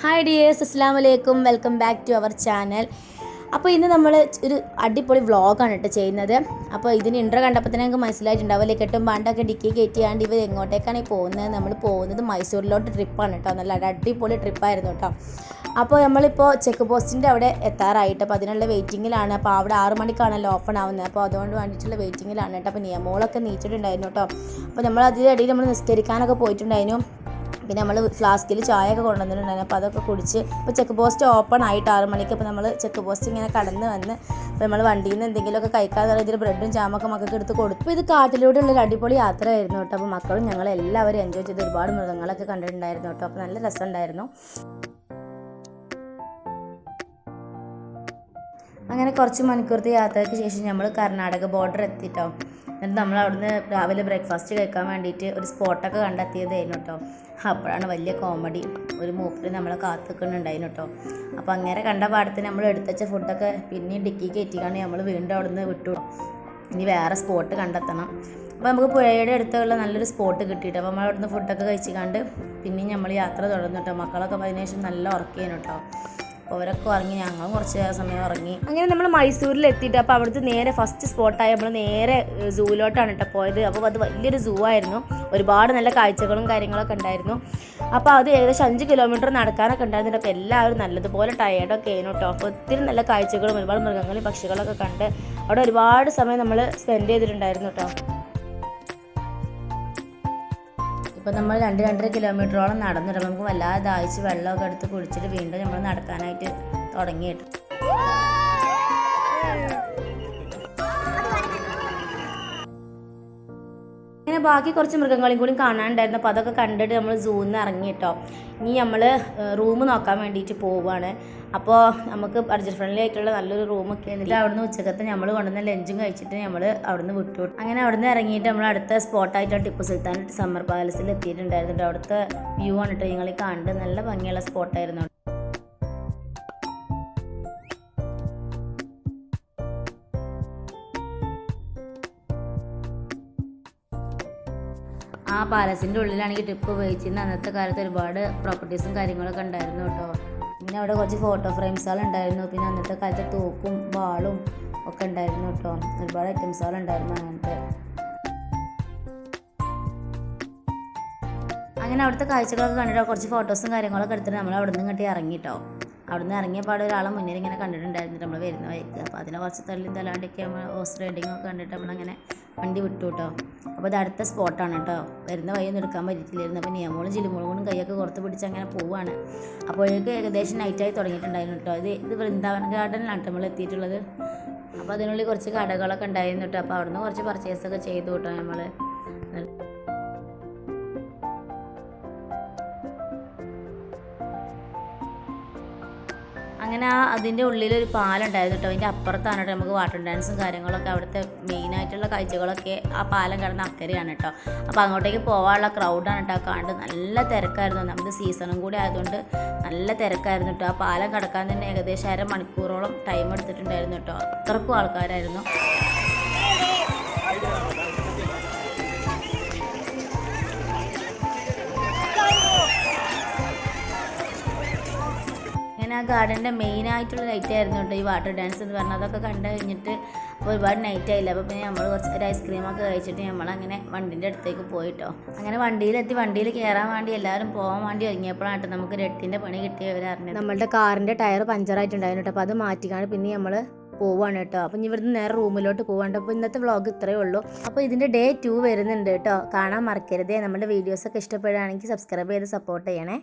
Hi dears, അസ്സലാമു അലൈക്കും. Welcome back to our channel. അപ്പോൾ ഇന്ന് നമ്മൾ ഒരു അടിപൊളി വ്ളോഗാണ് കേട്ടോ ചെയ്യുന്നത്. അപ്പോൾ ഇതിന് ഇൻട്രോ കണ്ടപ്പോൾ തന്നെ ഞങ്ങൾക്ക് മനസ്സിലായിട്ടുണ്ടാവില്ലേ, കെട്ടും പാണ്ടൊക്കെ ഡിക്കി കയറ്റിയാണ്ട് ഇവർ എങ്ങോട്ടേക്കാണ് ഈ പോകുന്നത്. നമ്മൾ പോകുന്നത് മൈസൂരിലോട്ട് ട്രിപ്പാണ് കേട്ടോ. നല്ല അടിപൊളി ട്രിപ്പായിരുന്നു കേട്ടോ. അപ്പോൾ നമ്മളിപ്പോൾ ചെക്ക് പോസ്റ്റിൻ്റെ അവിടെ എത്താറായിട്ട്, അപ്പോൾ അതിനുള്ള വെയിറ്റിങ്ങിലാണ്. അപ്പോൾ അവിടെ 6 മണിക്കാണല്ലോ ഓപ്പൺ ആവുന്നത്. അപ്പോൾ അതുകൊണ്ട് വേണ്ടിയിട്ടുള്ള വെയിറ്റിങ്ങിലാണ് കേട്ടോ. അപ്പോൾ നിയമങ്ങളൊക്കെ നീച്ചിട്ടുണ്ടായിരുന്നു കേട്ടോ. അപ്പോൾ നമ്മൾ അതിനിടയിൽ നമ്മൾ നിസ്കരിക്കാനൊക്കെ പോയിട്ടുണ്ടായിരുന്നു. പിന്നെ നമ്മൾ ഫ്ലാസ്കിൽ ചായയൊക്കെ കൊണ്ടുവന്നിട്ടുണ്ടായിരുന്നു. അപ്പോൾ അതൊക്കെ കുടിച്ച് ഇപ്പോൾ ചെക്ക് പോസ്റ്റ് ഓപ്പൺ ആയിട്ട് 6 മണിക്ക്. അപ്പോൾ നമ്മൾ ചെക്ക് പോസ്റ്റ് ഇങ്ങനെ കടന്ന് വന്ന് അപ്പോൾ നമ്മൾ വണ്ടിയിൽ നിന്ന് എന്തെങ്കിലുമൊക്കെ കഴിക്കാതെ ഇതിൽ ബ്രെഡും ജാമൊക്കെ മക്കൾക്ക് എടുത്ത് കൊടുത്തു. അപ്പോൾ ഇത് കാട്ടിലൂടെയുള്ളൊരു അടിപൊളി യാത്രയായിരുന്നു കേട്ടോ. അപ്പോൾ മക്കളും ഞങ്ങളെല്ലാവരും എൻജോയ് ചെയ്ത് ഒരുപാട് മൃഗങ്ങളൊക്കെ കണ്ടിട്ടുണ്ടായിരുന്നു കേട്ടോ. അപ്പോൾ നല്ല രസമുണ്ടായിരുന്നു. അങ്ങനെ കുറച്ച് മണിക്കൂറത്തെ യാത്രയ്ക്ക് ശേഷം നമ്മൾ കർണാടക ബോർഡർ എത്തിട്ടോ. എന്നിട്ട് നമ്മൾ അവിടുന്ന് രാവിലെ ബ്രേക്ക്ഫാസ്റ്റ് കഴിക്കാൻ വേണ്ടിയിട്ട് ഒരു സ്പോട്ടൊക്കെ കണ്ടെത്തിയതായിരുന്നു കേട്ടോ. അപ്പോഴാണ് വലിയ കോമഡി, ഒരു മൂപ്പര് നമ്മളെ കാത്തുനിൽക്കുന്നുണ്ടായിരുന്നു കേട്ടോ. അപ്പോൾ അങ്ങനെ കണ്ട പാടത്തിന് നമ്മൾ എടുത്തുവെച്ച ഫുഡൊക്കെ പിന്നെയും ഡിക്കി കയറ്റിക്കാണ്ട് നമ്മൾ വീണ്ടും അവിടുന്ന് വിട്ടു. ഇനി വേറെ സ്പോട്ട് കണ്ടെത്തണം. അപ്പോൾ നമുക്ക് പുഴയുടെ അടുത്തുള്ള നല്ലൊരു സ്പോട്ട് കിട്ടിയിട്ട് അപ്പോൾ നമ്മൾ അവിടുന്ന് ഫുഡൊക്കെ കഴിച്ചിക്കാണ്ട് പിന്നെയും നമ്മൾ യാത്ര തുടർന്നു കേട്ടോ. മക്കളൊക്കെ അതിന് ശേഷം നല്ല ഉറക്കിയാണ് കേട്ടോ. അപ്പോൾ അവരൊക്കെ ഉറങ്ങി, ഞങ്ങളും കുറച്ച് സമയം ഉറങ്ങി. അങ്ങനെ നമ്മൾ മൈസൂരിൽ എത്തിയിട്ട് അപ്പോൾ അവിടുത്തെ നേരെ ഫസ്റ്റ് സ്പോട്ടായി നമ്മൾ നേരെ സൂവിലോട്ടാണ് കേട്ടോ പോയത്. അപ്പോൾ അത് വലിയൊരു സൂ ആയിരുന്നു. ഒരുപാട് നല്ല കാഴ്ചകളും കാര്യങ്ങളൊക്കെ ഉണ്ടായിരുന്നു. അപ്പോൾ അത് ഏകദേശം 5 കിലോമീറ്റർ നടക്കാനൊക്കെ ഉണ്ടായിരുന്നു. അപ്പോൾ എല്ലാവരും നല്ലതുപോലെ ടയേർഡൊക്കെ ആയിരുന്നു കേട്ടോ. അപ്പോൾ ഒത്തിരി നല്ല കാഴ്ചകളും ഒരുപാട് മൃഗങ്ങളും പക്ഷികളൊക്കെ കണ്ട് അവിടെ ഒരുപാട് സമയം നമ്മൾ സ്പെൻഡ് ചെയ്തിട്ടുണ്ടായിരുന്നു കേട്ടോ. ഇപ്പോൾ നമ്മൾ 2-2.5 കിലോമീറ്ററോളം നടന്നിട്ട് നമുക്ക് വല്ലാതെ ദാഹിച്ച് വെള്ളമൊക്കെ എടുത്ത് കുടിച്ചിട്ട് വീണ്ടും നമ്മൾ നടക്കാനായിട്ട് തുടങ്ങിയിട്ട്. അങ്ങനെ ബാക്കി കുറച്ച് മൃഗങ്ങളെയും കൂടി കാണാനുണ്ടായിരുന്നു. അപ്പോൾ അതൊക്കെ കണ്ടിട്ട് നമ്മൾ സൂവിൽ നിന്ന് ഇറങ്ങി കേട്ടോ. ഇനി നമ്മൾ റൂം നോക്കാൻ വേണ്ടിയിട്ട് പോവുകയാണ്. അപ്പോൾ നമുക്ക് ബഡ്ജറ്റ് ഫ്രണ്ട്ലി ആയിട്ടുള്ള നല്ലൊരു റൂമൊക്കെ എന്നിട്ട് അവിടുന്ന് ഉച്ചക്കത്തെ നമ്മൾ കൊണ്ടുവന്ന ലഞ്ചും കഴിച്ചിട്ട് നമ്മൾ അവിടുന്ന് വിട്ടു. അങ്ങനെ അവിടുന്ന് ഇറങ്ങിയിട്ട് നമ്മൾ അടുത്ത സ്പോട്ടായിട്ട് ടിപ്പു സുൽത്താൻ സമ്മർ പാലസിൽ എത്തിയിട്ടുണ്ടായിരുന്നു. അവിടുത്തെ വ്യൂ ആണ് കേട്ടോ നിങ്ങൾ കണ്ട്. നല്ല ഭംഗിയുള്ള സ്പോട്ടായിരുന്നു. ആ പാലസിൻ്റെ ഉള്ളിലാണെങ്കിൽ ട്രിപ്പ് ഉപയോഗിച്ചിരുന്ന അന്നത്തെ കാലത്ത് ഒരുപാട് പ്രോപ്പർട്ടീസും കാര്യങ്ങളൊക്കെ ഉണ്ടായിരുന്നു കേട്ടോ. പിന്നെ അവിടെ കുറച്ച് ഫോട്ടോ ഫ്രെയിംസുകളുണ്ടായിരുന്നു. പിന്നെ അന്നത്തെ കാലത്തെ തോക്കും വാളും ഒക്കെ ഉണ്ടായിരുന്നു കേട്ടോ. ഒരുപാട് ഐറ്റംസുകളുണ്ടായിരുന്നു അങ്ങനത്തെ. അങ്ങനെ അവിടുത്തെ കാഴ്ചകളൊക്കെ കണ്ടിട്ടോ കുറച്ച് ഫോട്ടോസും കാര്യങ്ങളൊക്കെ എടുത്തിട്ട് നമ്മൾ അവിടെ നിന്ന് ഇങ്ങോട്ട് ഇറങ്ങിട്ടോ. അവിടെ നിന്ന് ഇറങ്ങിയപ്പോൾ ഒരാളെ മുന്നിൽ ഇങ്ങനെ കണ്ടിട്ടുണ്ടായിരുന്നു നമ്മൾ വരുന്ന വഴിക്ക്. അപ്പോൾ അതിനെ കുറച്ച് തള്ളിയും തലാണ്ടൊക്കെ നമ്മൾ ഹോഴ്സ് റൈഡിങ്ങൊക്കെ കണ്ടിട്ട് നമ്മളങ്ങനെ വണ്ടി വിട്ടു കേട്ടോ. അപ്പോൾ ഇത് അടുത്ത സ്പോട്ടാണ് കേട്ടോ. വരുന്ന വഴിയൊന്നും എടുക്കാൻ പറ്റിയിട്ടില്ലായിരുന്നു. അപ്പോൾ നിയമോളും ജിലുമോളും കൈയൊക്കെ പുറത്ത് പിടിച്ച് അങ്ങനെ പോവുകയാണ്. അപ്പോഴേക്ക് ഏകദേശം നൈറ്റായി തുടങ്ങിയിട്ടുണ്ടായിരുന്നു കേട്ടോ. ഇത് വൃന്ദാവൻ ഗാർഡനിലാണ് നമ്മൾ എത്തിയിട്ടുള്ളത്. അപ്പോൾ അതിനുള്ളിൽ കുറച്ച് കടകളൊക്കെ ഉണ്ടായിരുന്നു കേട്ടോ. അപ്പോൾ അവിടുന്ന് കുറച്ച് പർച്ചേസൊക്കെ ചെയ്തു കേട്ടോ നമ്മൾ. അങ്ങനെ അതിൻ്റെ ഉള്ളിലൊരു പാലുണ്ടായിരുന്നു കേട്ടോ. അതിൻ്റെ അപ്പുറത്താണ് കേട്ടോ നമുക്ക് വാട്ടർ ഡാൻസും കാര്യങ്ങളൊക്കെ. അവിടുത്തെ മെയിനായിട്ടുള്ള കാഴ്ചകളൊക്കെ ആ പാലം കിടന്ന അക്കരെയാണ് കേട്ടോ. അപ്പോൾ അങ്ങോട്ടേക്ക് പോകാനുള്ള ക്രൗഡാണ് കേട്ടോ. കണ്ട് നല്ല തിരക്കായിരുന്നു. നമുക്ക് സീസണും കൂടി ആയതുകൊണ്ട് നല്ല തിരക്കായിരുന്നു കേട്ടോ. ആ പാലം കിടക്കാൻ തന്നെ ഏകദേശം 1/2 മണിക്കൂറോളം ടൈം എടുത്തിട്ടുണ്ടായിരുന്നു കേട്ടോ. അത്രക്കും ആൾക്കാരായിരുന്നു. ആ ഗാർഡൻ്റെ മെയിനായിട്ടുള്ള ലൈറ്റ് ആയിരുന്നു കേട്ടോ ഈ വാട്ടർ ഡാൻസ് എന്ന് പറഞ്ഞാൽ. അതൊക്കെ കണ്ടു കഴിഞ്ഞിട്ട് ഒരുപാട് നൈറ്റ് ആയില്ല. അപ്പോൾ പിന്നെ നമ്മൾ കുറച്ച് ഐസ്ക്രീമൊക്കെ കഴിച്ചിട്ട് നമ്മളങ്ങനെ വണ്ടിൻ്റെ അടുത്തേക്ക് പോയിട്ടോ. അങ്ങനെ വണ്ടിയിലെത്തി വണ്ടിയിൽ കയറാൻ വേണ്ടി എല്ലാവരും പോകാൻ വേണ്ടി ഒരുങ്ങിയപ്പോഴാണ് നമുക്ക് രട്ടിൻ്റെ പണി കിട്ടിയവരറിഞ്ഞത്. നമ്മളുടെ കാറിൻ്റെ ടയർ പഞ്ചറായിട്ടുണ്ടായിരുന്നു കേട്ടോ. അപ്പോൾ അത് മാറ്റിക്കാണ് പിന്നെ നമ്മൾ പോവാണ് കേട്ടോ. അപ്പം ഇനി ഇവിടുന്ന് നേരെ റൂമിലോട്ട് പോകാണ്ട്. അപ്പോൾ ഇന്നത്തെ വ്ളോഗ് ഇത്രയേ ഉള്ളൂ. അപ്പോൾ ഇതിൻ്റെ ഡേ 2 വരുന്നുണ്ട് കേട്ടോ. കാണാൻ മറക്കരുതേ. നമ്മുടെ വീഡിയോസൊക്കെ ഇഷ്ടപ്പെടുകയാണെങ്കിൽ സബ്സ്ക്രൈബ് ചെയ്ത് സപ്പോർട്ട് ചെയ്യണേ.